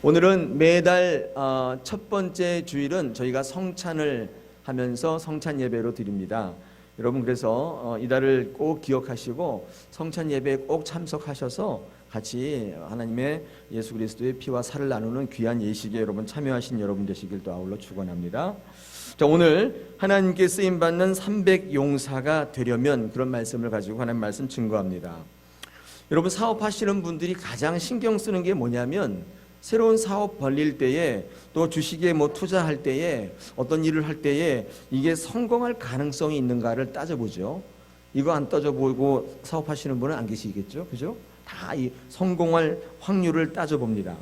오늘은 매달 첫 번째 주일은 저희가 성찬을 하면서 성찬 예배로 드립니다. 여러분 그래서 이달을 꼭 기억하시고 성찬 예배에 꼭 참석하셔서 같이 하나님의 예수 그리스도의 피와 살을 나누는 귀한 예식에 여러분 참여하신 여러분 되시길 또 아울러 축원합니다. 자, 오늘 하나님께 쓰임받는 300용사가 되려면 그런 말씀을 가지고 하나님 말씀 증거합니다. 여러분 사업하시는 분들이 가장 신경 쓰는 게 뭐냐면 새로운 사업 벌릴 때에 또 주식에 투자할 때에 어떤 일을 할 때에 이게 성공할 가능성이 있는가를 따져보죠. 이거 안 따져보고 사업하시는 분은 안 계시겠죠, 그죠? 다 이 성공할 확률을 따져봅니다.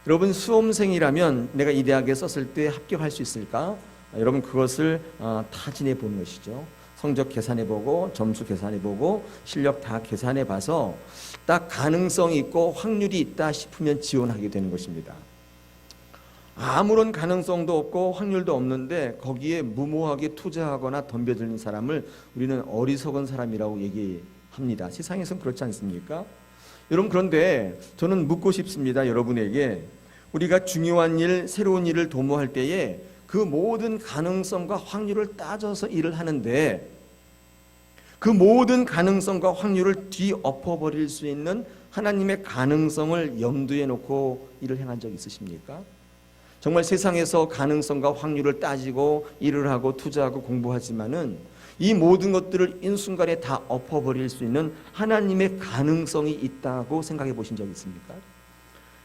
여러분 수험생이라면 내가 이 대학에 썼을 때 합격할 수 있을까? 여러분 그것을 타진해 보는 것이죠. 성적 계산해보고 점수 계산해보고 실력 다 계산해봐서 딱 가능성이 있고 확률이 있다 싶으면 지원하게 되는 것입니다. 아무런 가능성도 없고 확률도 없는데 거기에 무모하게 투자하거나 덤벼드는 사람을 우리는 어리석은 사람이라고 얘기합니다. 세상에서는 그렇지 않습니까? 여러분 그런데 저는 묻고 싶습니다. 여러분에게 우리가 중요한 일, 새로운 일을 도모할 때에 그 모든 가능성과 확률을 따져서 일을 하는데 그 모든 가능성과 확률을 뒤엎어버릴 수 있는 하나님의 가능성을 염두에 놓고 일을 행한 적 있으십니까? 정말 세상에서 가능성과 확률을 따지고 일을 하고 투자하고 공부하지만은 이 모든 것들을 인순간에 다 엎어버릴 수 있는 하나님의 가능성이 있다고 생각해 보신 적 있습니까?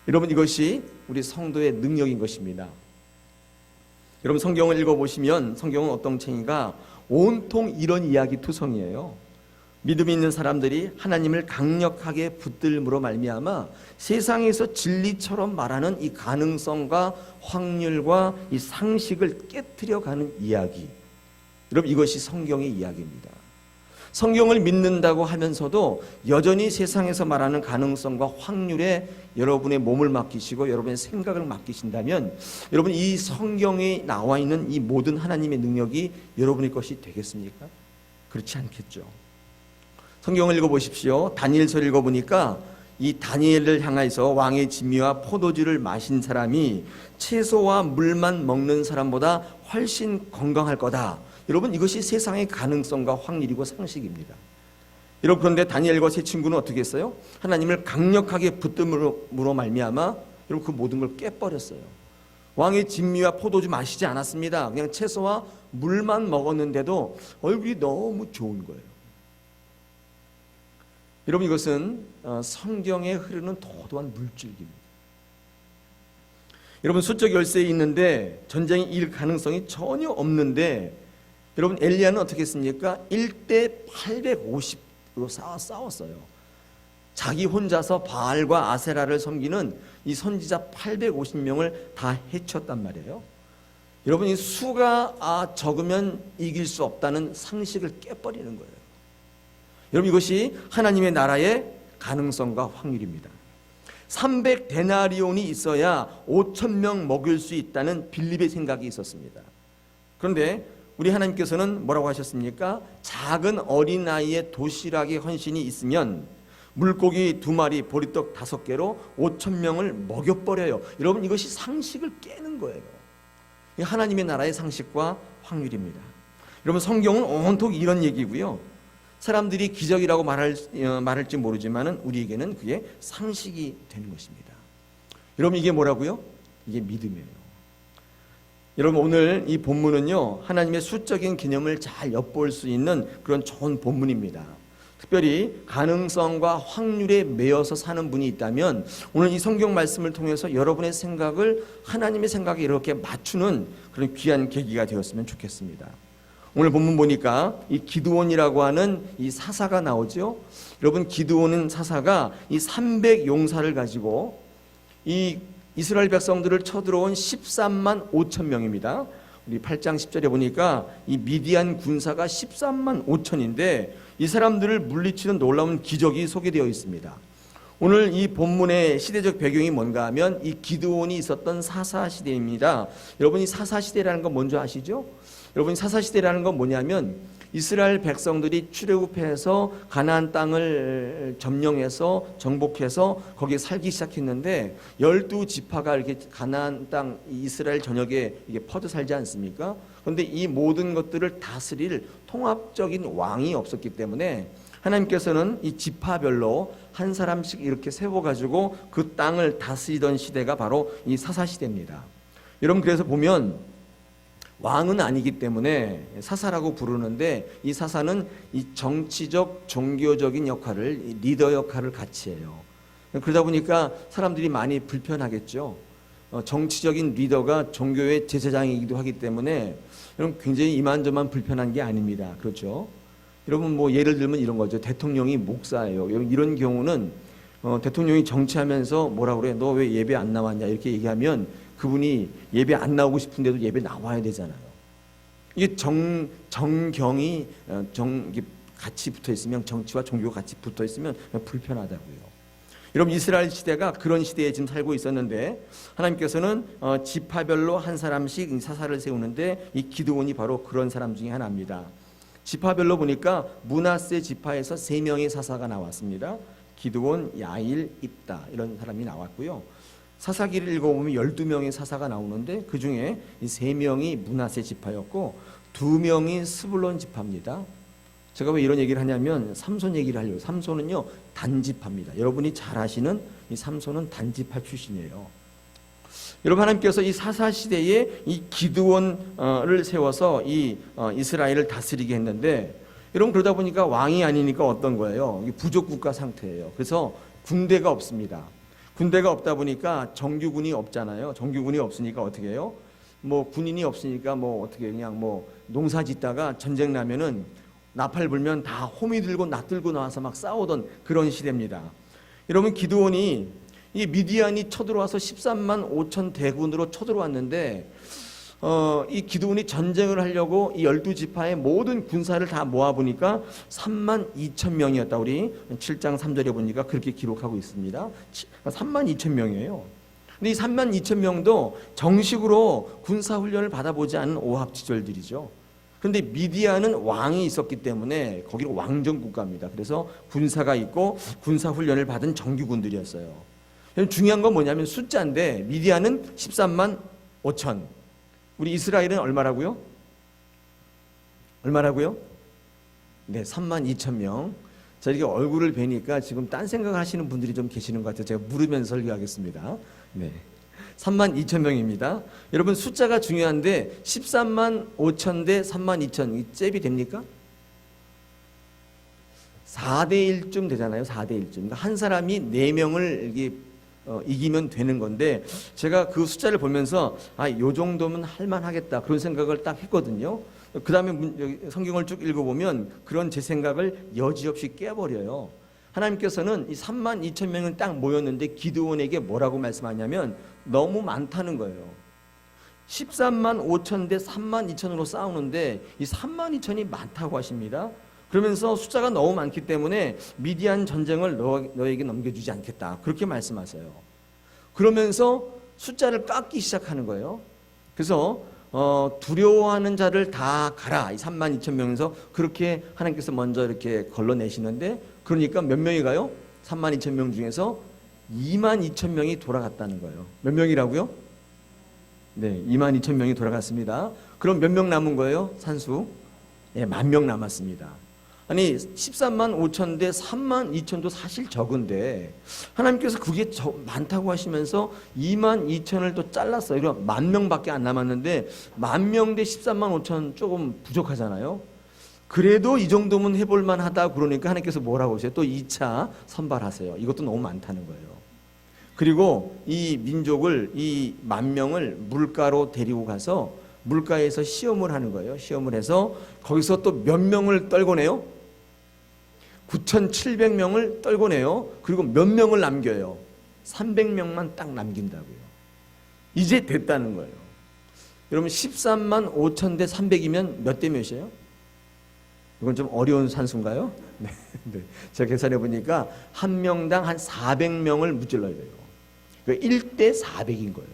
여러분 이것이 우리 성도의 능력인 것입니다. 여러분 성경을 읽어보시면 성경은 어떤 책인가 온통 이런 이야기 투성이에요. 믿음이 있는 사람들이 하나님을 강력하게 붙들므로 말미암아 세상에서 진리처럼 말하는 이 가능성과 확률과 이 상식을 깨트려가는 이야기. 여러분 이것이 성경의 이야기입니다. 성경을 믿는다고 하면서도 여전히 세상에서 말하는 가능성과 확률에 여러분의 몸을 맡기시고 여러분의 생각을 맡기신다면 여러분 이 성경에 나와 있는 이 모든 하나님의 능력이 여러분의 것이 되겠습니까? 그렇지 않겠죠. 성경을 읽어보십시오. 다니엘서를 읽어보니까 이 다니엘을 향해서 왕의 진미와 포도주를 마신 사람이 채소와 물만 먹는 사람보다 훨씬 건강할 거다. 여러분 이것이 세상의 가능성과 확률이고 상식입니다. 여러분 그런데 다니엘과 세 친구는 어떻게 했어요? 하나님을 강력하게 붙들므로 말미암아 여러분 그 모든 걸 깨버렸어요. 왕의 진미와 포도주 마시지 않았습니다. 그냥 채소와 물만 먹었는데도 얼굴이 너무 좋은 거예요. 여러분 이것은 성경에 흐르는 도도한 물줄기입니다. 여러분 수적 열세에 있는데 전쟁이 일 가능성이 전혀 없는데 여러분 엘리야는 어떻게 했습니까? 1대 850으로 싸웠어요. 자기 혼자서 바알과 아세라를 섬기는 이 선지자 850명을 다 해쳤단 말이에요. 여러분 이 수가 적으면 이길 수 없다는 상식을 깨버리는 거예요. 여러분 이것이 하나님의 나라의 가능성과 확률입니다. 300데나리온이 있어야 5,000명 먹일 수 있다는 빌립의 생각이 있었습니다. 그런데 우리 하나님께서는 뭐라고 하셨습니까? 작은 어린아이의 도시락의 헌신이 있으면 물고기 2마리, 보리떡 5개로 5,000명을 먹여버려요. 여러분 이것이 상식을 깨는 거예요. 하나님의 나라의 상식과 확률입니다. 여러분 성경은 온통 이런 얘기고요. 사람들이 기적이라고 말할지 모르지만 우리에게는 그게 상식이 되는 것입니다. 여러분 이게 뭐라고요? 이게 믿음이에요. 여러분 오늘 이 본문은요 하나님의 수적인 개념을 잘 엿볼 수 있는 그런 좋은 본문입니다. 특별히 가능성과 확률에 매여서 사는 분이 있다면 오늘 이 성경 말씀을 통해서 여러분의 생각을 하나님의 생각에 이렇게 맞추는 그런 귀한 계기가 되었으면 좋겠습니다. 오늘 본문 보니까 이 기드온이라고 하는 이 사사가 나오죠. 여러분 기드온은 사사가 이 300용사를 가지고 이 이스라엘 백성들을 쳐들어온 13만 5천 명입니다. 우리 8장 10절에 보니까 이 미디안 군사가 13만 5천인데 이 사람들을 물리치는 놀라운 기적이 소개되어 있습니다. 오늘 이 본문의 시대적 배경이 뭔가 하면 이 기드온이 있었던 사사시대입니다. 여러분 이 사사시대라는 건 뭔지 아시죠? 여러분 사사시대라는 건 뭐냐면 이스라엘 백성들이 출애굽해서 가나안 땅을 점령해서 정복해서 거기에 살기 시작했는데 12지파가 이렇게 가나안 땅 이스라엘 전역에 이게 퍼져 살지 않습니까? 그런데 이 모든 것들을 다스릴 통합적인 왕이 없었기 때문에 하나님께서는 이 지파별로 한 사람씩 이렇게 세워가지고 그 땅을 다스리던 시대가 바로 이 사사시대입니다. 여러분, 그래서 보면 왕은 아니기 때문에 사사라고 부르는데, 이 사사는 이 정치적 종교적인 역할을, 리더 역할을 같이 해요. 그러다 보니까 사람들이 많이 불편하겠죠. 정치적인 리더가 종교의 제사장이기도 하기 때문에 여러분, 굉장히 이만저만 불편한 게 아닙니다. 그렇죠? 여러분, 뭐 예를 들면 이런 거죠. 대통령이 목사예요. 이런 경우는 대통령이 정치하면서 뭐라 그래? 너 왜 예배 안 나왔냐? 이렇게 얘기하면 그분이 예배 안 나오고 싶은데도 예배 나와야 되잖아요. 이게 정경이 이게 같이 붙어 있으면, 정치와 종교가 같이 붙어 있으면 불편하다고요. 여러분, 이스라엘 시대가 그런 시대에 지금 살고 있었는데 하나님께서는 지파별로 한 사람씩 사사를 세우는데 이 기드온이 바로 그런 사람 중에 하나입니다. 지파별로 보니까 므낫세 지파에서 3명의 사사가 나왔습니다. 기드온, 야일, 입다 이런 사람이 나왔고요. 사사기를 읽어보면 12명의 사사가 나오는데 그 중에 이 3명이 므낫세 지파였고 2명이 스불론 지파입니다. 제가 왜 이런 얘기를 하냐면 삼손 얘기를 하려고. 삼손은요 단지파입니다. 여러분이 잘 아시는 이 삼손은 단지파 출신이에요. 여러분, 하나님께서 이 사사 시대에 이 기드온을 세워서 이 이스라엘을 다스리게 했는데, 여러분, 그러다 보니까 왕이 아니니까 어떤 거예요? 부족 국가 상태예요. 그래서 군대가 없습니다. 군대가 없다 보니까 정규군이 없잖아요. 정규군이 없으니까 어떻게 해요? 뭐 군인이 없으니까 뭐 어떻게 그냥 뭐 농사 짓다가 전쟁 나면은 나팔 불면 다 호미 들고 낫 들고 나와서 막 싸우던 그런 시대입니다. 여러분, 기드온이 이 미디안이 쳐들어와서 13만 5천 대군으로 쳐들어왔는데 이 기드온이 전쟁을 하려고 이 12지파의 모든 군사를 다 모아보니까 3만 2천 명이었다. 우리 7장 3절에 보니까 그렇게 기록하고 있습니다. 3만 2천 명이에요. 근데 이 3만 2천 명도 정식으로 군사훈련을 받아보지 않은 오합지졸들이죠. 그런데 미디안은 왕이 있었기 때문에 거기는 왕정 국가입니다. 그래서 군사가 있고 군사훈련을 받은 정규군들이었어요. 중요한 건 뭐냐면 숫자인데 미디안은 13만 5천. 우리 이스라엘은 얼마라고요? 얼마라고요? 네, 3만 2천 명. 자, 이렇게 얼굴을 뵈니까 지금 딴 생각 하시는 분들이 좀 계시는 것 같아요. 제가 물으면서 설교하겠습니다. 네. 3만 2천 명입니다. 여러분, 숫자가 중요한데 13만 5천 대 3만 2천, 이 잽이 됩니까? 4대 1쯤 되잖아요. 4대 1쯤. 그러니까 한 사람이 4명을 이기면 되는 건데, 제가 그 숫자를 보면서 요 정도면 할만하겠다 그런 생각을 딱 했거든요. 그 다음에 성경을 쭉 읽어보면 그런 제 생각을 여지없이 깨버려요. 하나님께서는 이 3만 2천 명은 딱 모였는데 기드온에게 뭐라고 말씀하냐면 너무 많다는 거예요. 13만 5천 대 3만 2천으로 싸우는데 이 3만 2천이 많다고 하십니다. 그러면서 숫자가 너무 많기 때문에 미디안 전쟁을 너에게 넘겨주지 않겠다 그렇게 말씀하세요. 그러면서 숫자를 깎기 시작하는 거예요. 그래서 두려워하는 자를 다 가라, 이 3만 2천 명에서 그렇게 하나님께서 먼저 이렇게 걸러내시는데, 그러니까 몇 명이 가요? 3만 2천 명 중에서 2만 2천 명이 돌아갔다는 거예요. 몇 명이라고요? 네, 2만 2천 명이 돌아갔습니다. 그럼 몇 명 남은 거예요? 산수? 네, 10,000명 남았습니다. 아니 13만 5천 대 3만 2천도 사실 적은데 하나님께서 그게 많다고 하시면서 2만 2천을 또 잘랐어요. 그럼 10,000명밖에 안 남았는데 10,000명 대 13만 5천 조금 부족하잖아요. 그래도 이 정도면 해볼 만하다 그러니까 하나님께서 뭐라고 하세요? 또 2차 선발하세요. 이것도 너무 많다는 거예요. 그리고 이 민족을, 이 10,000명을 물가로 데리고 가서 물가에서 시험을 하는 거예요. 시험을 해서 거기서 또 몇 명을 떨궈내요? 9,700명을 떨궈내요. 그리고 몇 명을 남겨요? 300명만 딱 남긴다고요. 이제 됐다는 거예요. 여러분, 13만 5천 대 300이면 몇 대 몇이에요? 이건 좀 어려운 산수인가요? 네. 제가 계산해 보니까 한 명당 한 400명을 무찔러야 돼요. 그러니까 1대 400인 거예요.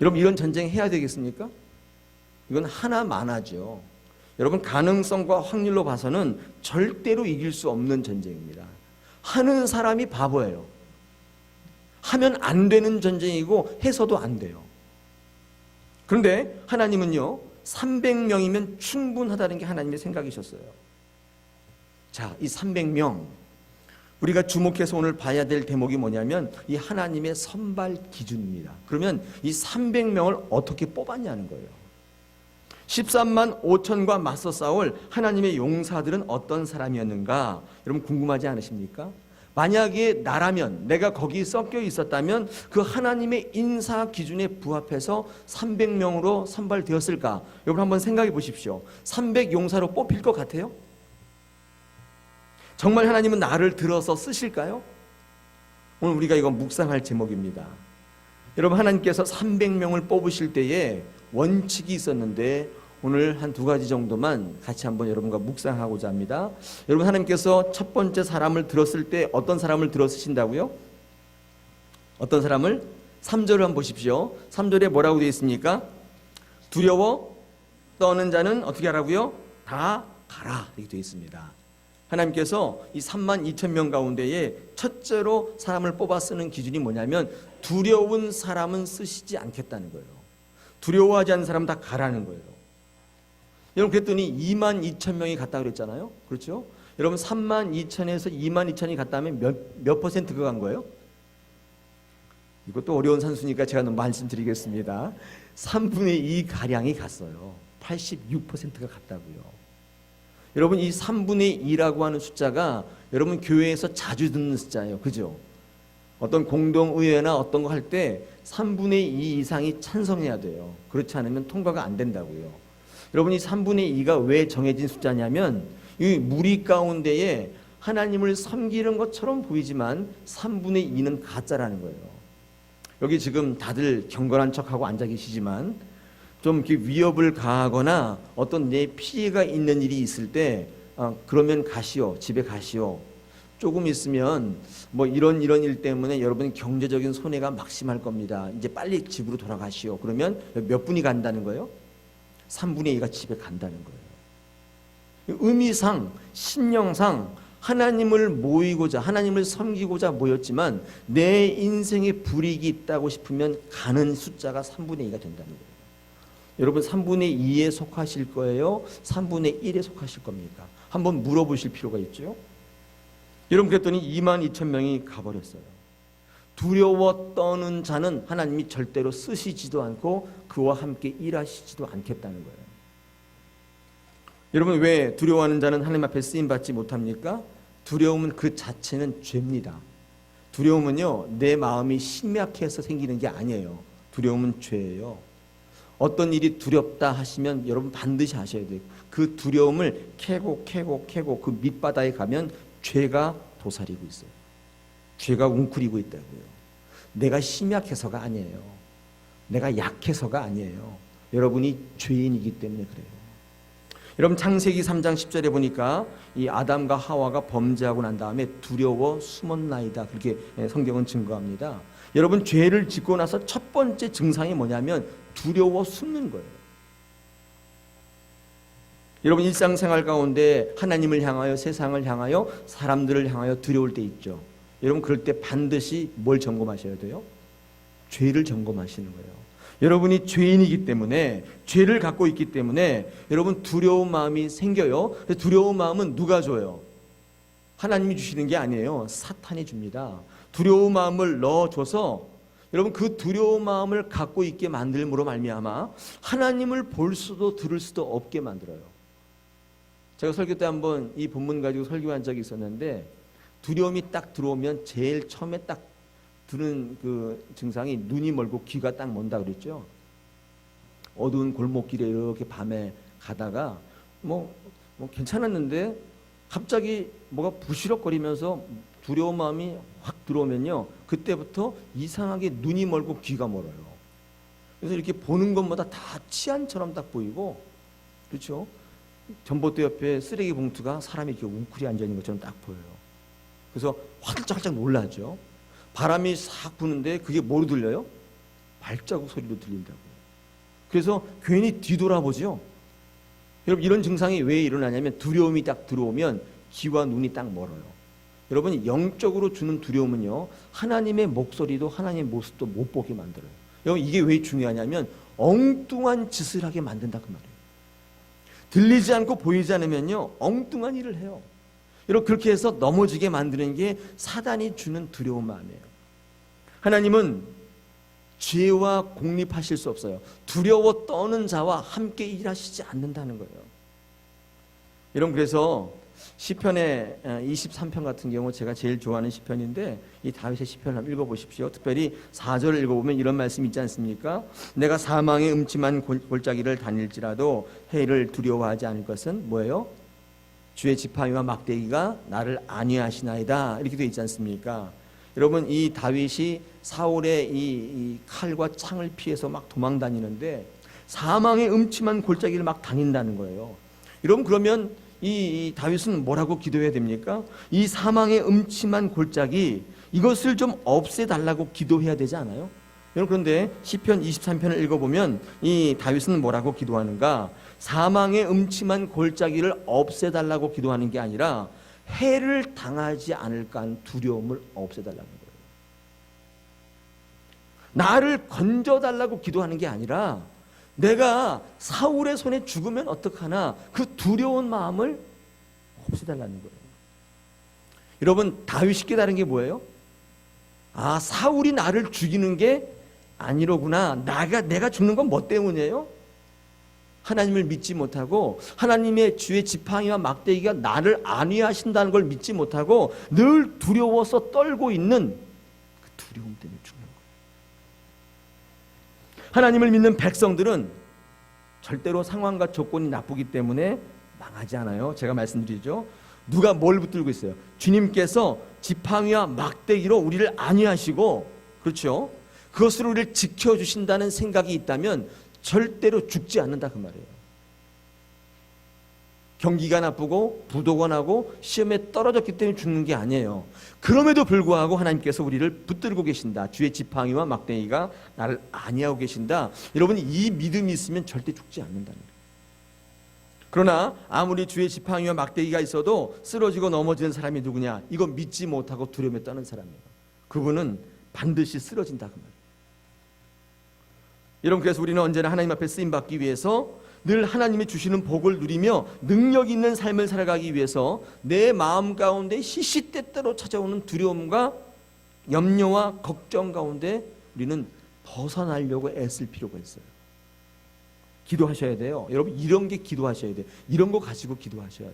여러분, 이런 전쟁 해야 되겠습니까? 이건 하나 많아죠. 여러분, 가능성과 확률로 봐서는 절대로 이길 수 없는 전쟁입니다. 하는 사람이 바보예요. 하면 안 되는 전쟁이고 해서도 안 돼요. 그런데 하나님은요, 300명이면 충분하다는 게 하나님의 생각이셨어요. 자, 이 300명, 우리가 주목해서 오늘 봐야 될 대목이 뭐냐면 이 하나님의 선발 기준입니다. 그러면 이 300명을 어떻게 뽑았냐는 거예요. 13만 5천과 맞서 싸울 하나님의 용사들은 어떤 사람이었는가? 여러분 궁금하지 않으십니까? 만약에 나라면, 내가 거기 섞여 있었다면 그 하나님의 인사 기준에 부합해서 300명으로 선발되었을까? 여러분 한번 생각해 보십시오. 300 용사로 뽑힐 것 같아요? 정말 하나님은 나를 들어서 쓰실까요? 오늘 우리가 이거 묵상할 제목입니다. 여러분, 하나님께서 300명을 뽑으실 때에 원칙이 있었는데 오늘 한 두 가지 정도만 같이 한번 여러분과 묵상하고자 합니다. 여러분, 하나님께서 첫 번째 사람을 들었을 때 어떤 사람을 들어 쓰신다고요? 어떤 사람을? 3절을 한번 보십시오. 3절에 뭐라고 되어 있습니까? 두려워 떠는 자는 어떻게 하라고요? 다 가라, 이렇게 되어 있습니다. 하나님께서 이 3만 2천 명 가운데에 첫째로 사람을 뽑아 쓰는 기준이 뭐냐면 두려운 사람은 쓰시지 않겠다는 거예요. 두려워하지 않는 사람은 다 가라는 거예요. 여러분, 그랬더니 2만 2천 명이 갔다 그랬잖아요. 그렇죠? 여러분, 3만 2천에서 2만 2천이 갔다면 몇 퍼센트가 간 거예요? 이것도 어려운 산수니까 제가 말씀드리겠습니다. 3분의 2 가량이 갔어요. 86%가 갔다고요. 여러분, 이 3분의 2라고 하는 숫자가 여러분 교회에서 자주 듣는 숫자예요. 그죠? 어떤 공동의회나 어떤 거 할 때 3분의 2 이상이 찬성해야 돼요. 그렇지 않으면 통과가 안 된다고요. 여러분, 이 3분의 2가 왜 정해진 숫자냐면 이 무리 가운데에 하나님을 섬기는 것처럼 보이지만 3분의 2는 가짜라는 거예요. 여기 지금 다들 경건한 척하고 앉아 계시지만 좀 이렇게 위협을 가하거나 어떤 내 피해가 있는 일이 있을 때 그러면 가시오, 집에 가시오. 조금 있으면 뭐 이런 일 때문에 여러분 경제적인 손해가 막심할 겁니다. 이제 빨리 집으로 돌아가시오. 그러면 몇 분이 간다는 거예요? 3분의 2가 집에 간다는 거예요. 의미상, 신령상 하나님을 모이고자, 하나님을 섬기고자 모였지만 내 인생에 불이익이 있다고 싶으면 가는 숫자가 3분의 2가 된다는 거예요. 여러분, 3분의 2에 속하실 거예요? 3분의 1에 속하실 겁니까? 한번 물어보실 필요가 있죠. 여러분, 그랬더니 2만 2천 명이 가버렸어요. 두려워 떠는 자는 하나님이 절대로 쓰시지도 않고 그와 함께 일하시지도 않겠다는 거예요. 여러분, 왜 두려워하는 자는 하나님 앞에 쓰임받지 못합니까? 두려움은 그 자체는 죄입니다. 두려움은요, 내 마음이 심약해서 생기는 게 아니에요. 두려움은 죄예요. 어떤 일이 두렵다 하시면 여러분 반드시 아셔야 돼요. 그 두려움을 캐고 그 밑바닥에 가면 죄가 도사리고 있어요. 죄가 웅크리고 있다고요. 내가 심약해서가 아니에요. 내가 약해서가 아니에요. 여러분이 죄인이기 때문에 그래요. 여러분, 창세기 3장 10절에 보니까 이 아담과 하와가 범죄하고 난 다음에 두려워 숨었나이다, 그렇게 성경은 증거합니다. 여러분, 죄를 짓고 나서 첫 번째 증상이 뭐냐면 두려워 숨는 거예요. 여러분, 일상생활 가운데 하나님을 향하여, 세상을 향하여, 사람들을 향하여 두려울 때 있죠. 여러분, 그럴 때 반드시 뭘 점검하셔야 돼요? 죄를 점검하시는 거예요. 여러분이 죄인이기 때문에, 죄를 갖고 있기 때문에 여러분 두려운 마음이 생겨요. 두려운 마음은 누가 줘요? 하나님이 주시는 게 아니에요. 사탄이 줍니다. 두려운 마음을 넣어줘서 여러분 그 두려운 마음을 갖고 있게 만들므로 말미암아 하나님을 볼 수도 들을 수도 없게 만들어요. 제가 설교 때 한번 이 본문 가지고 설교한 적이 있었는데, 두려움이 딱 들어오면 제일 처음에 딱 드는 그 증상이 눈이 멀고 귀가 딱 먼다 그랬죠. 어두운 골목길에 이렇게 밤에 가다가 뭐 괜찮았는데 갑자기 뭐가 부시럭거리면서 두려운 마음이 확 들어오면요, 그때부터 이상하게 눈이 멀고 귀가 멀어요. 그래서 이렇게 보는 것마다 다 치안처럼 딱 보이고, 그렇죠? 전봇대 옆에 쓰레기 봉투가 사람이 이렇게 웅크리 앉아 있는 것처럼 딱 보여요. 그래서 화들짝화들짝 놀라죠. 바람이 싹 부는데 그게 뭐로 들려요? 발자국 소리로 들린다고요. 그래서 괜히 뒤돌아보죠. 여러분 이런 증상이 왜 일어나냐면 두려움이 딱 들어오면 귀와 눈이 딱 멀어요. 여러분 영적으로 주는 두려움은요 하나님의 목소리도 하나님의 모습도 못 보게 만들어요. 여러분 이게 왜 중요하냐면 엉뚱한 짓을 하게 만든다 그 말이에요. 들리지 않고 보이지 않으면요 엉뚱한 일을 해요. 여러분 그렇게 해서 넘어지게 만드는 게 사단이 주는 두려운 마음이에요. 하나님은 죄와 공립하실 수 없어요. 두려워 떠는 자와 함께 일하시지 않는다는 거예요. 여러분 그래서 시편의 23편 같은 경우 제가 제일 좋아하는 시편인데 이 다윗의 시편을 한번 읽어보십시오. 특별히 4절을 읽어보면 이런 말씀이 있지 않습니까? 내가 사망의 음침한 골짜기를 다닐지라도 해를 두려워하지 않을 것은 뭐예요? 주의 지팡이와 막대기가 나를 안위하시나이다 이렇게 되어 있지 않습니까? 여러분 이 다윗이 사울의 이 칼과 창을 피해서 막 도망 다니는데 사망의 음침한 골짜기를 막 다닌다는 거예요. 여러분 그러면 이 다윗은 뭐라고 기도해야 됩니까? 이 사망의 음침한 골짜기 이것을 좀 없애달라고 기도해야 되지 않아요? 여러분 그런데 시편 23편을 읽어보면 이 다윗은 뭐라고 기도하는가? 사망의 음침한 골짜기를 없애달라고 기도하는 게 아니라 해를 당하지 않을까 하는 두려움을 없애달라는 거예요. 나를 건져달라고 기도하는 게 아니라 내가 사울의 손에 죽으면 어떡하나 그 두려운 마음을 없애달라는 거예요. 여러분 다윗이 깨달은 게 뭐예요? 아 사울이 나를 죽이는 게 아니로구나. 내가 죽는 건 뭐 때문이에요? 하나님을 믿지 못하고 하나님의 주의 지팡이와 막대기가 나를 안위하신다는 걸 믿지 못하고 늘 두려워서 떨고 있는 그 두려움 때문에 죽는 거예요. 하나님을 믿는 백성들은 절대로 상황과 조건이 나쁘기 때문에 망하지 않아요. 제가 말씀드리죠. 누가 뭘 붙들고 있어요? 주님께서 지팡이와 막대기로 우리를 안위하시고 그렇죠? 그것으로 우리를 지켜주신다는 생각이 있다면 절대로 죽지 않는다 그 말이에요. 경기가 나쁘고 부도가 나고 시험에 떨어졌기 때문에 죽는 게 아니에요. 그럼에도 불구하고 하나님께서 우리를 붙들고 계신다. 주의 지팡이와 막대기가 나를 안위하고 계신다. 여러분이 이 믿음이 있으면 절대 죽지 않는다는 거예요. 그러나 아무리 주의 지팡이와 막대기가 있어도 쓰러지고 넘어지는 사람이 누구냐? 이거 믿지 못하고 두려움에 떠는 사람이에요. 그분은 반드시 쓰러진다 그 말이에요. 여러분 그래서 우리는 언제나 하나님 앞에 쓰임받기 위해서 늘 하나님이 주시는 복을 누리며 능력 있는 삶을 살아가기 위해서 내 마음 가운데 시시때때로 찾아오는 두려움과 염려와 걱정 가운데 우리는 벗어나려고 애쓸 필요가 있어요. 기도하셔야 돼요. 여러분 이런 게 기도하셔야 돼요. 이런 거 가지고 기도하셔야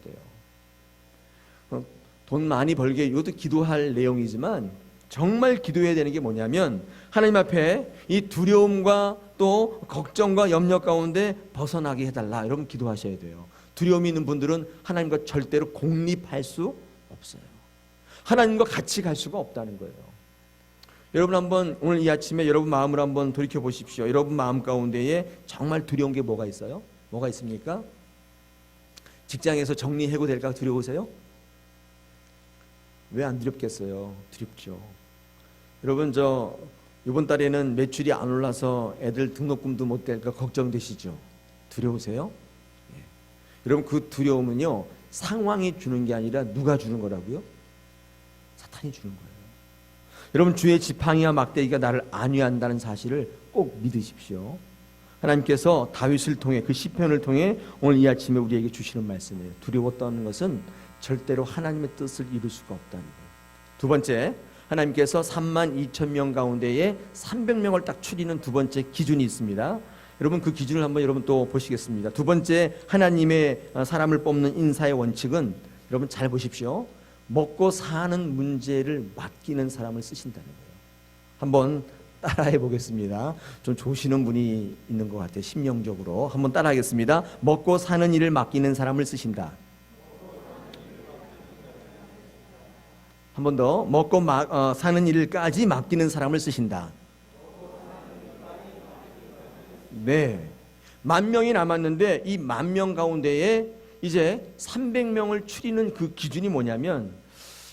돼요. 돈 많이 벌게 이것도 기도할 내용이지만 정말 기도해야 되는 게 뭐냐면 하나님 앞에 이 두려움과 또 걱정과 염려 가운데 벗어나게 해달라. 여러분 기도하셔야 돼요. 두려움이 있는 분들은 하나님과 절대로 공립할 수 없어요. 하나님과 같이 갈 수가 없다는 거예요. 여러분 한번 오늘 이 아침에 여러분 마음을 한번 돌이켜 보십시오. 여러분 마음 가운데에 정말 두려운 게 뭐가 있어요? 뭐가 있습니까? 직장에서 정리해고될까 두려우세요? 왜 안 두렵겠어요? 두렵죠. 여러분 이번 달에는 매출이 안 올라서 애들 등록금도 못 댈까 걱정되시죠? 두려우세요? 예. 여러분 그 두려움은요 상황이 주는 게 아니라 누가 주는 거라고요? 사탄이 주는 거예요. 여러분 주의 지팡이와 막대기가 나를 안위한다는 사실을 꼭 믿으십시오. 하나님께서 다윗을 통해 그 시편을 통해 오늘 이 아침에 우리에게 주시는 말씀이에요. 두려워 떠는 것은 절대로 하나님의 뜻을 이룰 수가 없다는 거예요. 두 번째, 하나님께서 32,000명 가운데에 300명을 딱 추리는 두 번째 기준이 있습니다. 여러분 그 기준을 한번 여러분 또 보시겠습니다. 두 번째 하나님의 사람을 뽑는 인사의 원칙은 여러분 잘 보십시오. 먹고 사는 문제를 맡기는 사람을 쓰신다는 거예요. 한번 따라해 보겠습니다. 좀 조시는 분이 있는 것 같아요. 심령적으로 한번 따라하겠습니다. 먹고 사는 일을 맡기는 사람을 쓰신다. 한 번 더. 먹고 사는 일까지 맡기는 사람을 쓰신다. 네. 10,000명이 남았는데 이 10,000명 가운데에 이제 300명을 추리는 그 기준이 뭐냐면,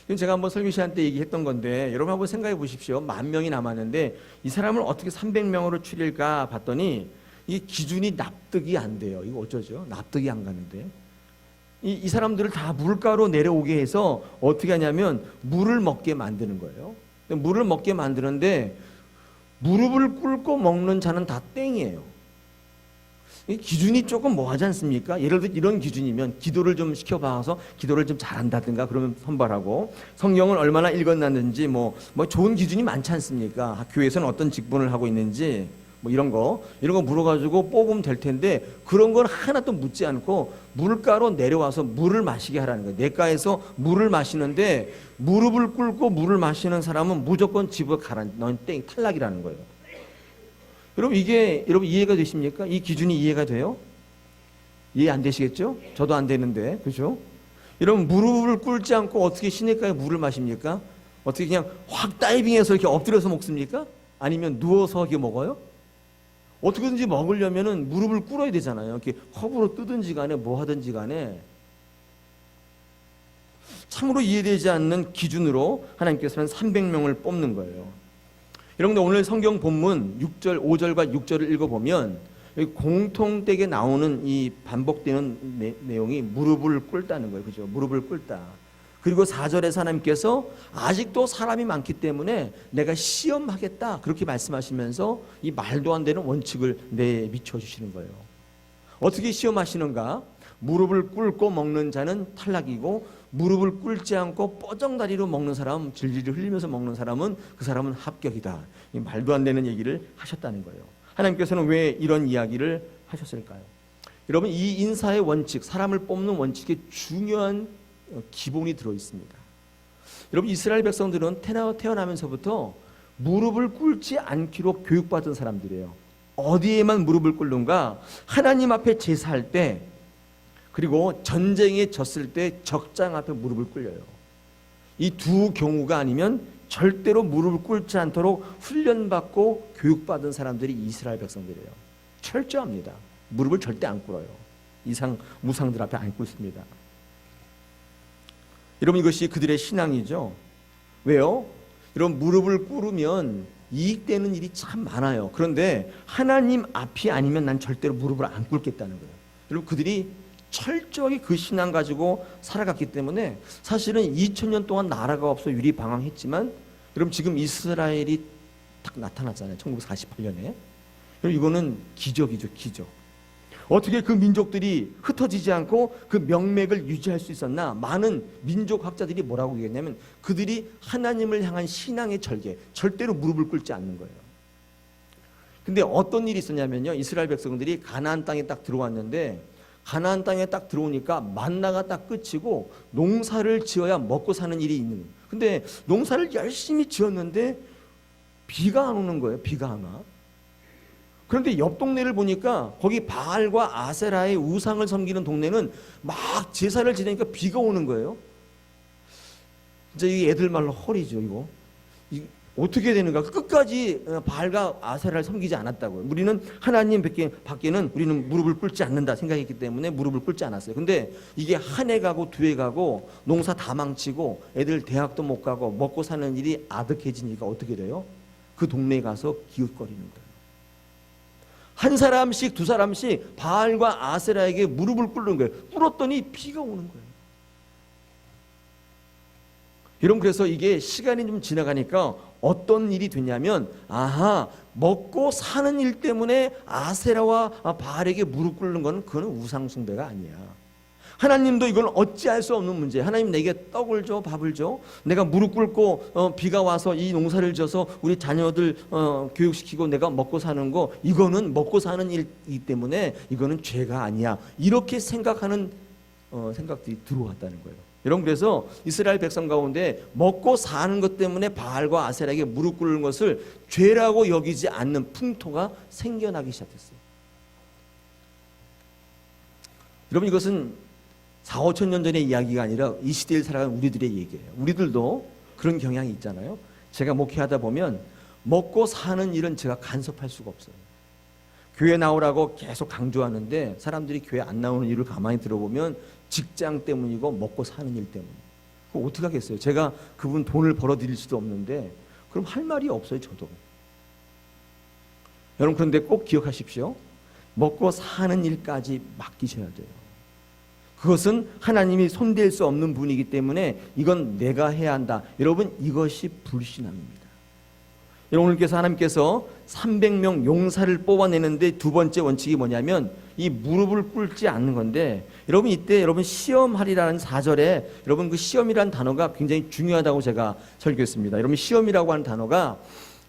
이건 제가 한번 설교 시간 때 얘기했던 건데 여러분 한번 생각해 보십시오. 10,000명이 남았는데 이 사람을 어떻게 300명으로 추릴까 봤더니 이 기준이 납득이 안 돼요. 이거 어쩌죠? 납득이 안 가는데. 이 사람들을 다 물가로 내려오게 해서 어떻게 하냐면 물을 먹게 만드는 거예요. 물을 먹게 만드는데 무릎을 꿇고 먹는 자는 다 땡이에요. 이 기준이 조금 뭐하지 않습니까? 예를 들어 이런 기준이면 기도를 좀 시켜봐서 기도를 좀 잘한다든가 그러면 선발하고, 성경을 얼마나 읽었는지 뭐 좋은 기준이 많지 않습니까? 교회에서는 어떤 직분을 하고 있는지 뭐 이런 거 물어가지고 뽑으면 될 텐데, 그런 건 하나도 묻지 않고 물가로 내려와서 물을 마시게 하라는 거예요. 내가에서 물을 마시는데 무릎을 꿇고 물을 마시는 사람은 무조건 집을 가라. 넌 땡, 탈락이라는 거예요. 여러분 이게 여러분 이해가 되십니까? 이 기준이 이해가 돼요? 이해 안 되시겠죠? 저도 안 되는데, 그죠? 여러분 무릎을 꿇지 않고 어떻게 시냇가에 물을 마십니까? 어떻게 그냥 확 다이빙해서 이렇게 엎드려서 먹습니까? 아니면 누워서 이렇게 먹어요? 어떻게든지 먹으려면은 무릎을 꿇어야 되잖아요. 이렇게 허브로 뜨든지 간에 뭐 하든지 간에. 참으로 이해되지 않는 기준으로 하나님께서는 300명을 뽑는 거예요. 여러분들 오늘 성경 본문 6절, 5절과 6절을 읽어보면 공통되게 나오는 이 반복되는 내용이 무릎을 꿇다는 거예요. 그죠? 무릎을 꿇다. 그리고 4절에서 하나님께서 아직도 사람이 많기 때문에 내가 시험하겠다 그렇게 말씀하시면서 이 말도 안 되는 원칙을 내비춰 주시는 거예요. 어떻게 시험하시는가? 무릎을 꿇고 먹는 자는 탈락이고, 무릎을 꿇지 않고 뻐정다리로 먹는 사람, 질질 흘리면서 먹는 사람은 그 사람은 합격이다. 이 말도 안 되는 얘기를 하셨다는 거예요. 하나님께서는 왜 이런 이야기를 하셨을까요? 여러분 이 인사의 원칙, 사람을 뽑는 원칙에 중요한 기본이 들어 있습니다. 여러분 이스라엘 백성들은 태어나면서부터 무릎을 꿇지 않기로 교육받은 사람들이에요. 어디에만 무릎을 꿇는가? 하나님 앞에 제사할 때, 그리고 전쟁에 졌을 때 적장 앞에 무릎을 꿇려요. 이 두 경우가 아니면 절대로 무릎을 꿇지 않도록 훈련받고 교육받은 사람들이 이스라엘 백성들이에요. 철저합니다. 무릎을 절대 안 꿇어요. 무상들 앞에 안 꿇습니다. 여러분 이것이 그들의 신앙이죠. 왜요? 여러분 무릎을 꿇으면 이익되는 일이 참 많아요. 그런데 하나님 앞이 아니면 난 절대로 무릎을 안 꿇겠다는 거예요. 여러분 그들이 철저하게 그 신앙 가지고 살아갔기 때문에 사실은 2000년 동안 나라가 없어 유리방황했지만, 여러분 지금 이스라엘이 딱 나타났잖아요. 1948년에. 여러분 이거는 기적이죠. 기적. 어떻게 그 민족들이 흩어지지 않고 그 명맥을 유지할 수 있었나? 많은 민족학자들이 뭐라고 얘기했냐면 그들이 하나님을 향한 신앙의 절개, 절대로 무릎을 꿇지 않는 거예요. 근데 어떤 일이 있었냐면요, 이스라엘 백성들이 가나안 땅에 딱 들어왔는데, 가나안 땅에 딱 들어오니까 만나가 딱 끝이고 농사를 지어야 먹고 사는 일이 있는 거예요. 근데 농사를 열심히 지었는데 비가 안 오는 거예요. 비가 안 와. 그런데 옆 동네를 보니까 거기 바알과 아세라의 우상을 섬기는 동네는 막 제사를 지내니까 비가 오는 거예요. 진짜 이 애들 말로 헐이죠. 이거 어떻게 되는가? 끝까지 바알과 아세라를 섬기지 않았다고요. 우리는 하나님 밖에는 우리는 무릎을 꿇지 않는다 생각했기 때문에 무릎을 꿇지 않았어요. 근데 이게 한 해 가고 두 해 가고 농사 다 망치고 애들 대학도 못 가고 먹고 사는 일이 아득해지니까 어떻게 돼요? 그 동네에 가서 기웃거리는 거예요. 한 사람씩 두 사람씩 바알과 아세라에게 무릎을 꿇는 거예요. 꿇었더니 비가 오는 거예요. 여러분 그래서 이게 시간이 좀 지나가니까 어떤 일이 됐냐면, 아하, 먹고 사는 일 때문에 아세라와 바알에게 무릎 꿇는 건 그건 우상 숭배가 아니야. 하나님도 이건 어찌할 수 없는 문제. 하나님 내게 떡을 줘, 밥을 줘. 내가 무릎 꿇고 비가 와서 이 농사를 져서 우리 자녀들 교육시키고 내가 먹고 사는 거, 이거는 먹고 사는 일이기 때문에 이거는 죄가 아니야. 이렇게 생각하는 생각들이 들어왔다는 거예요. 여러분 그래서 이스라엘 백성 가운데 먹고 사는 것 때문에 바알과 아세라에게 무릎 꿇는 것을 죄라고 여기지 않는 풍토가 생겨나기 시작했어요. 여러분 이것은 4, 5천 년 전의 이야기가 아니라 이 시대에 살아가는 우리들의 얘기예요. 우리들도 그런 경향이 있잖아요. 제가 목회하다 보면 먹고 사는 일은 제가 간섭할 수가 없어요. 교회 나오라고 계속 강조하는데 사람들이 교회 안 나오는 이유를 가만히 들어보면 직장 때문이고 먹고 사는 일 때문에. 그거 어떻게 하겠어요? 제가 그분 돈을 벌어드릴 수도 없는데 그럼 할 말이 없어요. 저도. 여러분 그런데 꼭 기억하십시오. 먹고 사는 일까지 맡기셔야 돼요. 그것은 하나님이 손댈 수 없는 분이기 때문에 이건 내가 해야 한다. 여러분, 이것이 불신앙입니다. 여러분, 오늘께서 하나님께서 300명 용사를 뽑아내는데 두 번째 원칙이 뭐냐면 이 무릎을 꿇지 않는 건데, 여러분 이때 여러분 시험하리라는 4절에 여러분 그 시험이라는 단어가 굉장히 중요하다고 제가 설교했습니다. 여러분 시험이라고 하는 단어가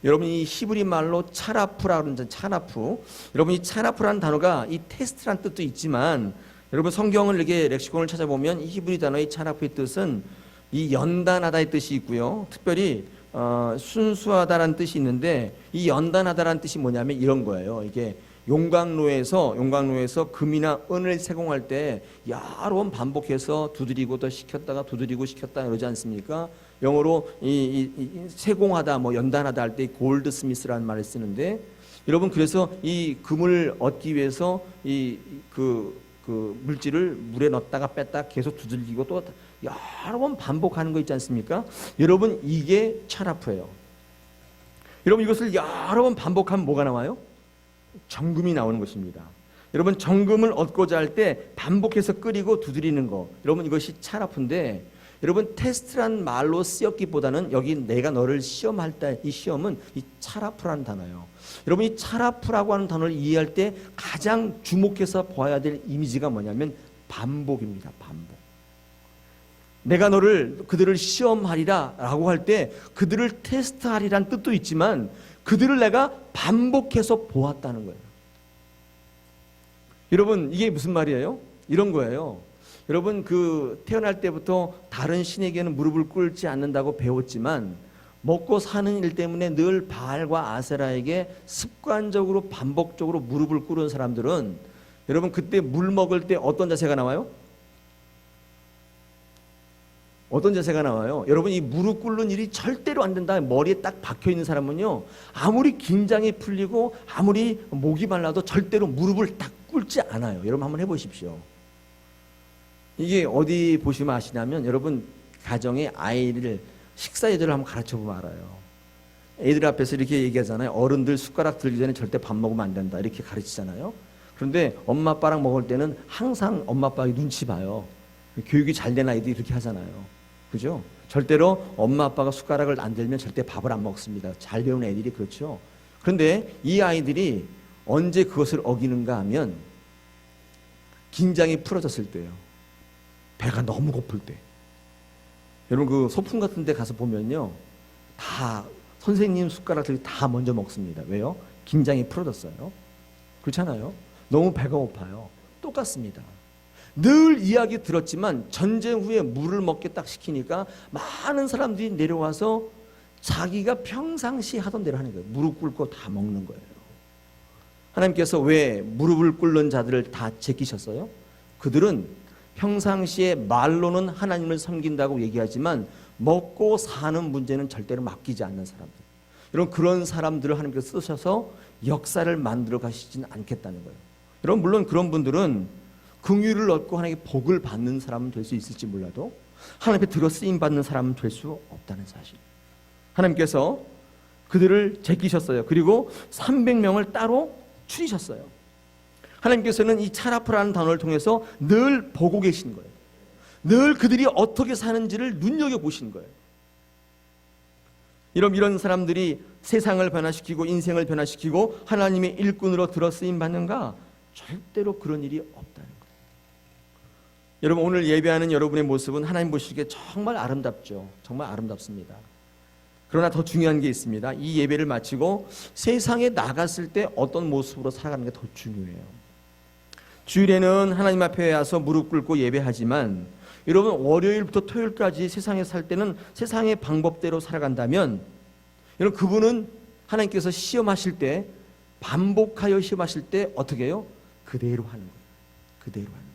여러분 이 히브리 말로 차라프라고 하는 차라프, 여러분 이 차라프라는 단어가 이 테스트란 뜻도 있지만 여러분 성경을 이렇게 렉시콘을 찾아보면 이 히브리 단어의 차라프의 뜻은 이 연단하다의 뜻이 있고요. 특별히 순수하다라는 뜻이 있는데 이 연단하다라는 뜻이 뭐냐면 이런 거예요. 이게 용광로에서 금이나 은을 세공할 때 여러 번 반복해서 두드리고 또 시켰다가 두드리고 시켰다 그러지 않습니까? 영어로 이 세공하다 뭐 연단하다 할 때 골드 스미스라는 말을 쓰는데, 여러분 그래서 이 금을 얻기 위해서 그 물질을 물에 넣었다가 뺐다 계속 두들기고 또 여러 번 반복하는 거 있지 않습니까? 여러분 이게 차라프예요. 여러분 이것을 여러 번 반복하면 뭐가 나와요? 정금이 나오는 것입니다. 여러분 정금을 얻고자 할 때 반복해서 끓이고 두드리는 거, 여러분 이것이 차라프인데, 여러분 테스트란 말로 쓰였기보다는 여기 내가 너를 시험할 때 이 시험은 이 차라프라는 단어예요. 여러분 이 차라프라고 하는 단어를 이해할 때 가장 주목해서 보아야 될 이미지가 뭐냐면 반복입니다. 반복. 내가 그들을 시험하리라 라고 할 때 그들을 테스트하리란 뜻도 있지만 그들을 내가 반복해서 보았다는 거예요. 여러분 이게 무슨 말이에요? 이런 거예요. 여러분 태어날 때부터 다른 신에게는 무릎을 꿇지 않는다고 배웠지만 먹고 사는 일 때문에 늘 바알과 아세라에게 습관적으로 반복적으로 무릎을 꿇은 사람들은 여러분 그때 물 먹을 때 어떤 자세가 나와요? 어떤 자세가 나와요? 여러분 이 무릎 꿇는 일이 절대로 안 된다. 머리에 딱 박혀 있는 사람은요, 아무리 긴장이 풀리고 아무리 목이 말라도 절대로 무릎을 딱 꿇지 않아요. 여러분 한번 해보십시오. 이게 어디 보시면 아시냐면 여러분 가정에 아이를 식사 예절을 한번 가르쳐 보면 알아요. 애들 앞에서 이렇게 얘기하잖아요. 어른들 숟가락 들기 전에 절대 밥 먹으면 안 된다 이렇게 가르치잖아요. 그런데 엄마 아빠랑 먹을 때는 항상 엄마 아빠가 눈치 봐요. 교육이 잘 된 아이들이 이렇게 하잖아요. 그죠? 절대로 엄마 아빠가 숟가락을 안 들면 절대 밥을 안 먹습니다. 잘 배운 애들이 그렇죠. 그런데 이 아이들이 언제 그것을 어기는가 하면 긴장이 풀어졌을 때예요. 배가 너무 고플 때. 여러분 그 소풍 같은 데 가서 보면요, 다 선생님 숟가락들이 다 먼저 먹습니다. 왜요? 긴장이 풀어졌어요. 그렇잖아요. 너무 배가 고파요. 똑같습니다. 늘 이야기 들었지만 전쟁 후에 물을 먹게 딱 시키니까 많은 사람들이 내려와서 자기가 평상시 하던 대로 하는 거예요. 무릎 꿇고 다 먹는 거예요. 하나님께서 왜 무릎을 꿇는 자들을 다 제끼셨어요? 그들은 평상시에 말로는 하나님을 섬긴다고 얘기하지만 먹고 사는 문제는 절대로 맡기지 않는 사람들. 여러분 그런 사람들을 하나님께서 쓰셔서 역사를 만들어 가시지는 않겠다는 거예요. 여러분 물론 그런 분들은 긍휼을 얻고 하나님께 복을 받는 사람은 될 수 있을지 몰라도 하나님께 들어 쓰임 받는 사람은 될 수 없다는 사실. 하나님께서 그들을 제끼셨어요. 그리고 300명을 따로 추리셨어요. 하나님께서는 이 차라프라는 단어를 통해서 늘 보고 계신 거예요. 늘 그들이 어떻게 사는지를 눈여겨보신 거예요. 이런 사람들이 세상을 변화시키고 인생을 변화시키고 하나님의 일꾼으로 들어 쓰임 받는가? 절대로 그런 일이 없다는 거예요. 여러분 오늘 예배하는 여러분의 모습은 하나님 보시기에 정말 아름답죠. 정말 아름답습니다. 그러나 더 중요한 게 있습니다. 이 예배를 마치고 세상에 나갔을 때 어떤 모습으로 살아가는 게 더 중요해요. 주일에는 하나님 앞에 와서 무릎 꿇고 예배하지만 여러분 월요일부터 토요일까지 세상에 살 때는 세상의 방법대로 살아간다면 여러분 그분은 하나님께서 시험하실 때 반복하여 시험하실 때 어떻게 해요? 그대로 하는 거예요. 그대로 하는 거예요.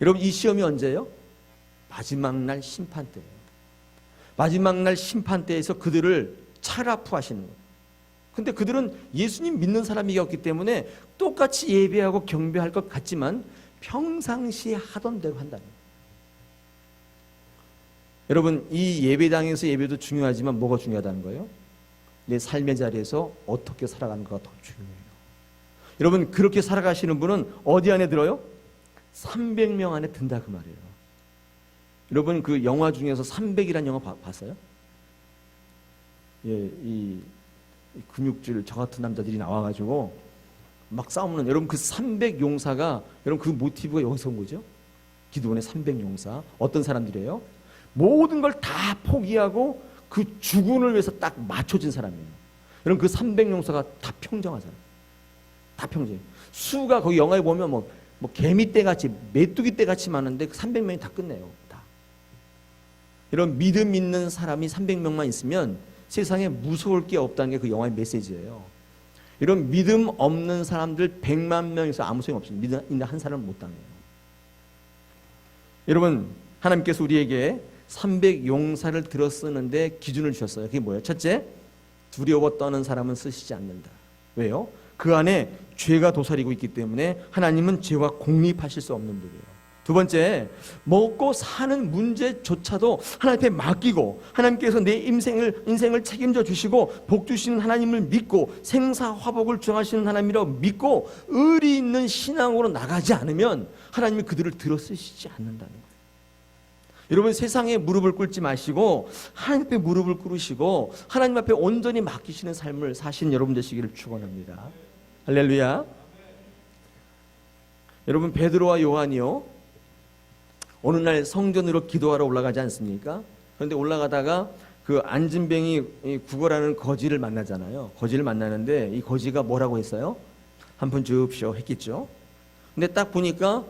여러분 이 시험이 언제예요? 마지막 날 심판 때예요. 마지막 날 심판 때에서 그들을 차라프 하시는 거예요. 근데 그들은 예수님 믿는 사람이었기 때문에 똑같이 예배하고 경배할 것 같지만 평상시에 하던 대로 한다는 거예요. 여러분 이 예배당에서 예배도 중요하지만 뭐가 중요하다는 거예요? 내 삶의 자리에서 어떻게 살아가는가가 더 중요해요. 여러분 그렇게 살아가시는 분은 어디 안에 들어요? 300명 안에 든다 그 말이에요. 여러분 그 영화 중에서 300이라는 영화 봤어요? 예, 이 근육질 저 같은 남자들이 나와가지고 막 싸우는, 여러분 그 300용사가, 여러분 그 모티브가 여기서 온 거죠? 기도원의 300용사 어떤 사람들이에요? 모든 걸 다 포기하고 그 주군을 위해서 딱 맞춰진 사람이에요. 여러분 그 300용사가 다 평정한 사람, 다 평정. 수가 거기 영화에 보면 뭐 개미떼 같이 메뚜기 떼 같이 많은데 그 300명이 다 끝내요. 다. 이런 믿음 있는 사람이 300명만 있으면 세상에 무서울 게 없다는 게 그 영화의 메시지예요. 이런 믿음 없는 사람들 100만 명에서 아무 소용 없습니다. 믿음 있는 한 사람은 못 당해요. 여러분 하나님께서 우리에게 300용사를 들어 쓰는데 기준을 주셨어요. 그게 뭐예요? 첫째, 두려워 떠는 사람은 쓰시지 않는다. 왜요? 그 안에 죄가 도사리고 있기 때문에 하나님은 죄와 공립하실 수 없는 분이에요. 두 번째, 먹고 사는 문제조차도 하나님 앞에 맡기고 하나님께서 내 인생을 책임져 주시고 복 주시는 하나님을 믿고 생사화복을 주장하시는 하나님이라고 믿고 의리 있는 신앙으로 나가지 않으면 하나님이 그들을 들어 쓰시지 않는다는 거예요. 여러분 세상에 무릎을 꿇지 마시고 하나님 앞에 무릎을 꿇으시고 하나님 앞에 온전히 맡기시는 삶을 사시는 여러분 되시기를 축원합니다. 할렐루야. 여러분 베드로와 요한이요, 어느 날 성전으로 기도하러 올라가지 않습니까? 그런데 올라가다가 그 안진뱅이 구걸하는 거지를 만나잖아요. 거지를 만나는데 이 거지가 뭐라고 했어요? 한 푼 주십시오 했겠죠. 근데 딱 보니까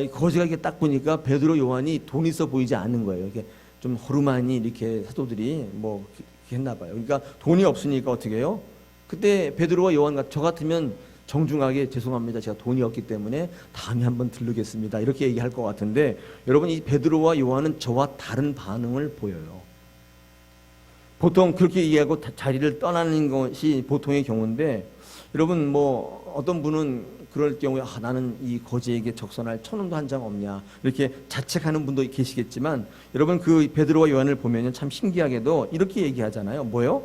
이 거지가 이렇게 딱 보니까 베드로 요한이 돈 있어 보이지 않는 거예요. 이렇게 좀 허름하니 이렇게 사도들이 뭐 했나 봐요. 그러니까 돈이 없으니까 어떻게 해요? 그때 베드로와 요한 저 같으면 정중하게 죄송합니다. 제가 돈이 없기 때문에 다음에 한번 들르겠습니다. 이렇게 얘기할 것 같은데 여러분 이 베드로와 요한은 저와 다른 반응을 보여요. 보통 그렇게 얘기하고 자리를 떠나는 것이 보통의 경우인데 여러분 뭐 어떤 분은 그럴 경우에 나는 이 거지에게 적선할 1,000원도 한 장 없냐 이렇게 자책하는 분도 계시겠지만 여러분 그 베드로와 요한을 보면 참 신기하게도 이렇게 얘기하잖아요. 뭐요?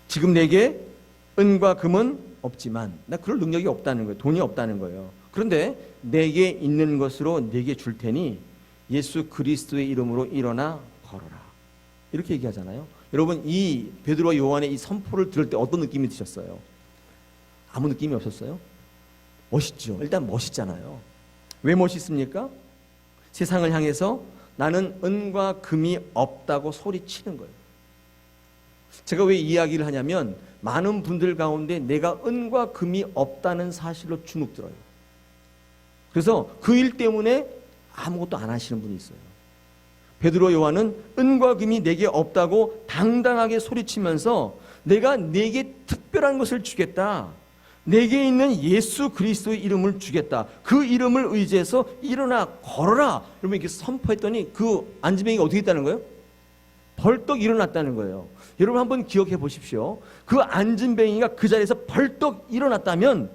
지금 내게 은과 금은 없지만 나 그럴 능력이 없다는 거예요. 돈이 없다는 거예요. 그런데 내게 있는 것으로 내게 줄 테니 예수 그리스도의 이름으로 일어나 걸어라. 이렇게 얘기하잖아요. 여러분 이 베드로와 요한의 이 선포를 들을 때 어떤 느낌이 드셨어요? 아무 느낌이 없었어요? 멋있죠. 일단 멋있잖아요. 왜 멋있습니까? 세상을 향해서 나는 은과 금이 없다고 소리치는 거예요. 제가 왜 이야기를 하냐면 많은 분들 가운데 내가 은과 금이 없다는 사실로 주눅 들어요. 그래서 그 일 때문에 아무것도 안 하시는 분이 있어요. 베드로 요한은 은과 금이 내게 없다고 당당하게 소리치면서 내가 내게 특별한 것을 주겠다. 내게 있는 예수 그리스도의 이름을 주겠다. 그 이름을 의지해서 일어나 걸어라. 여러분 이렇게 선포했더니 그 안진뱅이가 어떻게 했다는 거예요? 벌떡 일어났다는 거예요. 여러분 한번 기억해 보십시오. 그 안진뱅이가 그 자리에서 벌떡 일어났다면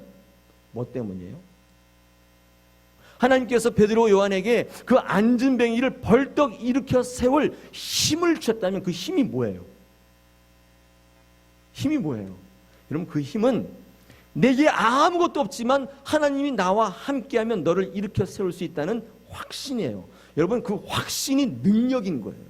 뭐 때문이에요? 하나님께서 베드로 요한에게 그 안진뱅이를 벌떡 일으켜 세울 힘을 주셨다면 그 힘이 뭐예요? 힘이 뭐예요? 여러분 그 힘은 내게 아무것도 없지만 하나님이 나와 함께하면 너를 일으켜 세울 수 있다는 확신이에요. 여러분 그 확신이 능력인 거예요.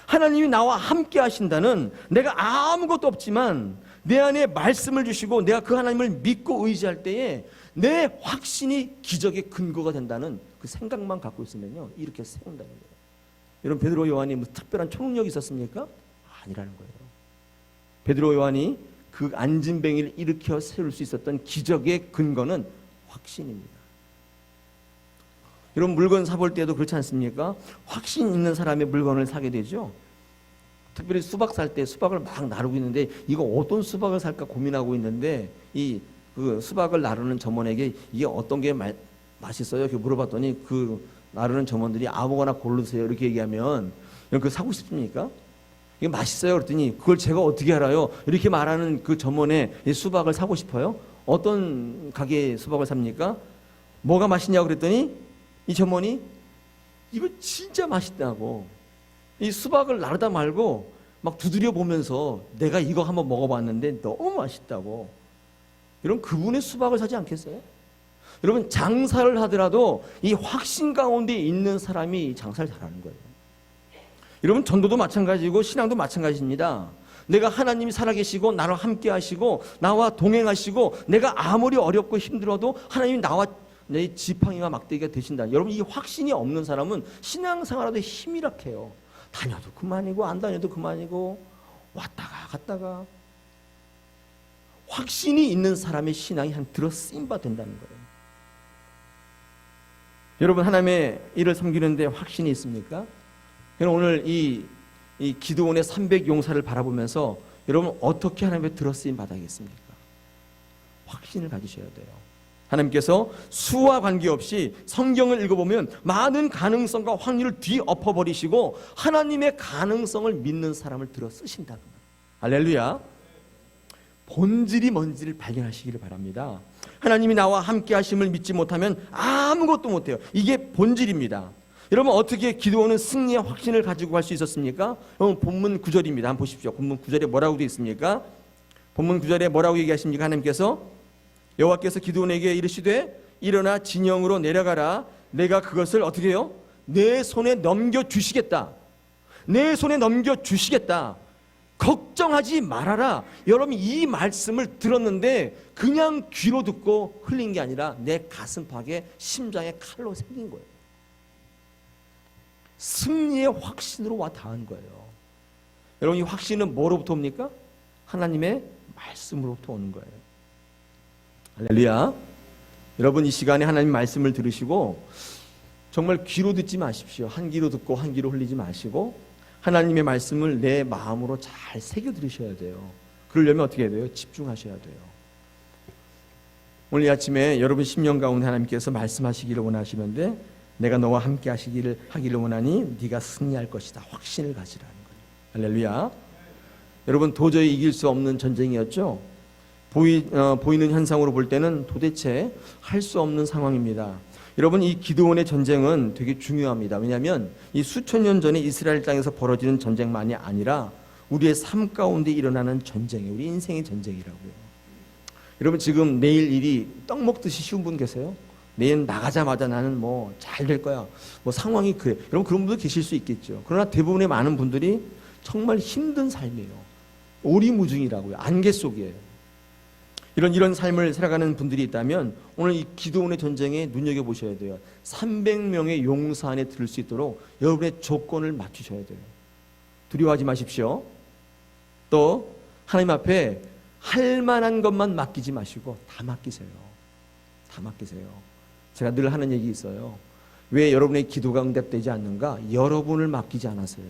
하나님이 나와 함께 하신다는, 내가 아무것도 없지만 내 안에 말씀을 주시고 내가 그 하나님을 믿고 의지할 때에 내 확신이 기적의 근거가 된다는 그 생각만 갖고 있으면요 이렇게 세운다는 거예요. 여러분 베드로 요한이 무슨 특별한 초능력이 있었습니까? 아니라는 거예요. 베드로 요한이 그 안진뱅이를 일으켜 세울 수 있었던 기적의 근거는 확신입니다. 여러분 물건 사볼 때도 그렇지 않습니까? 확신 있는 사람의 물건을 사게 되죠. 특별히 수박 살 때 수박을 막 나르고 있는데 이거 어떤 수박을 살까 고민하고 있는데 그 수박을 나르는 점원에게 이게 어떤 게 맛있어요? 이렇게 물어봤더니 그 나르는 점원들이 아무거나 고르세요 이렇게 얘기하면 그거 사고 싶습니까? 이게 맛있어요? 그랬더니 그걸 제가 어떻게 알아요? 이렇게 말하는 그 점원의 수박을 사고 싶어요? 어떤 가게에 수박을 삽니까? 뭐가 맛있냐고 그랬더니 이 점원이 이거 진짜 맛있다고 이 수박을 나르다 말고 막 두드려 보면서 내가 이거 한번 먹어봤는데 너무 맛있다고 여러분 그분의 수박을 사지 않겠어요? 여러분 장사를 하더라도 이 확신 가운데 있는 사람이 장사를 잘하는 거예요. 여러분 전도도 마찬가지고 신앙도 마찬가지입니다. 내가 하나님이 살아계시고 나와 함께 하시고 나와 동행하시고 내가 아무리 어렵고 힘들어도 하나님이 나와 내 지팡이와 막대기가 되신다. 여러분 이 확신이 없는 사람은 신앙생활하도 힘이 약해요. 다녀도 그만이고 안 다녀도 그만이고 왔다가 갔다가. 확신이 있는 사람의 신앙이 한 들어 쓰임 바 된다는 거예요. 여러분 하나님의 일을 섬기는데 확신이 있습니까? 여러분 오늘 이 기드온의 300용사를 바라보면서 여러분 어떻게 하나님의 들어 쓰임 받아야겠습니까? 확신을 가지셔야 돼요. 하나님께서 수와 관계없이 성경을 읽어보면 많은 가능성과 확률을 뒤엎어버리시고 하나님의 가능성을 믿는 사람을 들어 쓰신다. 할렐루야. 본질이 뭔지를 발견하시기를 바랍니다. 하나님이 나와 함께 하심을 믿지 못하면 아무것도 못해요. 이게 본질입니다. 여러분 어떻게 기드온은 승리의 확신을 가지고 갈 수 있었습니까? 여러분 본문 9절입니다. 한번 보십시오. 본문 9절에 뭐라고 되어 있습니까? 본문 9절에 뭐라고 얘기하십니까? 하나님께서 여호와께서 기드온에게 이르시되 일어나 진영으로 내려가라. 내가 그것을 어떻게 해요? 내 손에 넘겨주시겠다. 내 손에 넘겨주시겠다. 걱정하지 말아라. 여러분 이 말씀을 들었는데 그냥 귀로 듣고 흘린 게 아니라 내 가슴팍에 심장에 칼로 새긴 거예요. 승리의 확신으로 와 닿은 거예요. 여러분 이 확신은 뭐로부터 옵니까? 하나님의 말씀으로부터 오는 거예요. 할렐루야. 여러분 이 시간에 하나님 말씀을 들으시고 정말 귀로 듣지 마십시오. 한 귀로 듣고 한 귀로 흘리지 마시고 하나님의 말씀을 내 마음으로 잘 새겨 들으셔야 돼요. 그러려면 어떻게 해야 돼요? 집중하셔야 돼요. 오늘 이 아침에 여러분 심령 가운데 하나님께서 말씀하시기를 원하시는데 내가 너와 함께 하기를 원하니 네가 승리할 것이다. 확신을 가지라는 거예요. 할렐루야. 여러분 도저히 이길 수 없는 전쟁이었죠. 보이는 현상으로 볼 때는 도대체 할 수 없는 상황입니다. 여러분 이 기드온의 전쟁은 되게 중요합니다. 왜냐하면 이 수천 년 전에 이스라엘 땅에서 벌어지는 전쟁만이 아니라 우리의 삶 가운데 일어나는 전쟁이에요. 우리 인생의 전쟁이라고요. 여러분 지금 내일 일이 떡 먹듯이 쉬운 분 계세요? 내일 나가자마자 나는 뭐 잘 될 거야. 뭐 상황이 그래. 여러분 그런 분도 계실 수 있겠죠. 그러나 대부분의 많은 분들이 정말 힘든 삶이에요. 오리무중이라고요. 안개 속이에요. 이런 삶을 살아가는 분들이 있다면 오늘 이 기드온의 전쟁에 눈여겨보셔야 돼요. 300명의 용사 안에 들을 수 있도록 여러분의 조건을 맞추셔야 돼요. 두려워하지 마십시오. 또 하나님 앞에 할 만한 것만 맡기지 마시고 다 맡기세요. 다 맡기세요. 제가 늘 하는 얘기 있어요. 왜 여러분의 기도가 응답되지 않는가? 여러분을 맡기지 않았어요.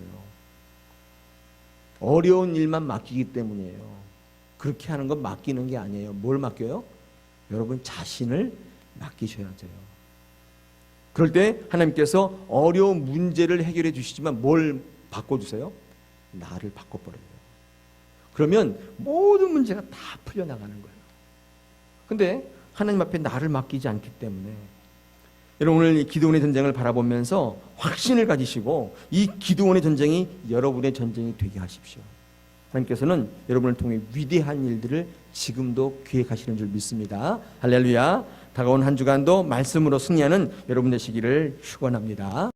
어려운 일만 맡기기 때문이에요. 그렇게 하는 건 맡기는 게 아니에요. 뭘 맡겨요? 여러분 자신을 맡기셔야 돼요. 그럴 때 하나님께서 어려운 문제를 해결해 주시지만 뭘 바꿔주세요? 나를 바꿔버려요. 그러면 모든 문제가 다 풀려나가는 거예요. 근데 하나님 앞에 나를 맡기지 않기 때문에 여러분 오늘 이 기드온의 전쟁을 바라보면서 확신을 가지시고 이 기드온의 전쟁이 여러분의 전쟁이 되게 하십시오. 하나님께서는 여러분을 통해 위대한 일들을 지금도 계획하시는 줄 믿습니다. 할렐루야. 다가온 한 주간도 말씀으로 승리하는 여러분 되시기를 축원합니다.